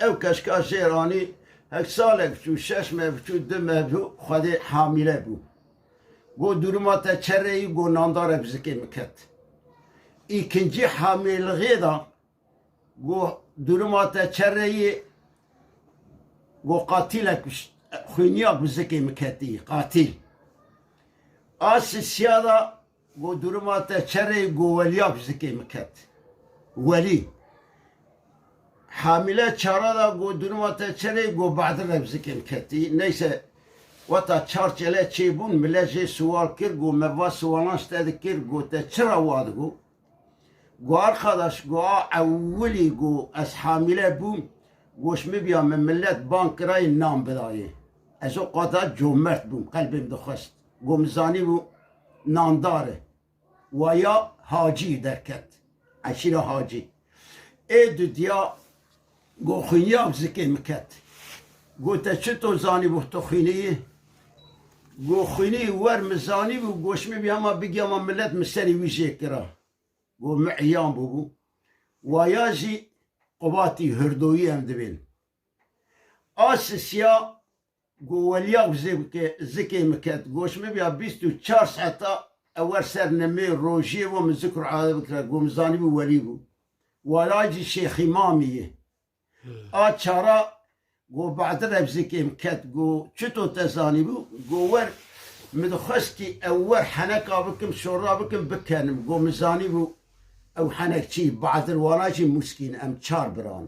او کشکا شیرانی هک سالک بچو 6 ماه بچو 2 ماه بچو خود حامله بو گو درمات چرهی گو ناندار بزکی مکت ikinci hamileliği da bu durumata çereyi bu katilek xuyniyak bizeki meketi katil asisya da bu durumata çereyi bu veliyak bizeki meket veli hamile çara da bu durumata çereyi bu ba'dır bizeki meketi neyse vata çarçele çibun milece sual kir bu meva sualan istedik kir bu te çıra vadı bu گو arkadaş گو اولی گو از حامله بوم گوش میبیام من ملت بانک رای نام بدایی از او قطعه جمرت بوم قلبیم دخست گو مزانی بو نانداره و یا حاجی درکت اشیر حاجی ای دو دیا گو خونیاب زکی مکت گو تا چطور زانی بو تو خونی گو خونی ور مزانی بو گوش میبیام بگیام ملت مستری ویژه کرا گو معیان بو ویاجی قباتی هردویی هم دبین آسیسیا گو ولیاق زکی مکت گوش میبیا 24 ساعتا اول سرنمه روژی و من ذکر عاده بکرد گو مزانی بو ولی بو ولاجی شیخ امامیه چارا گو بعد رب زکی مکت گو چطور تزانی بو گو ور مدخستی اول حنکا بکم شورا بکم بکنم گو مزانی بو او حنك شي بعد الوراجي مسكين ام چار بران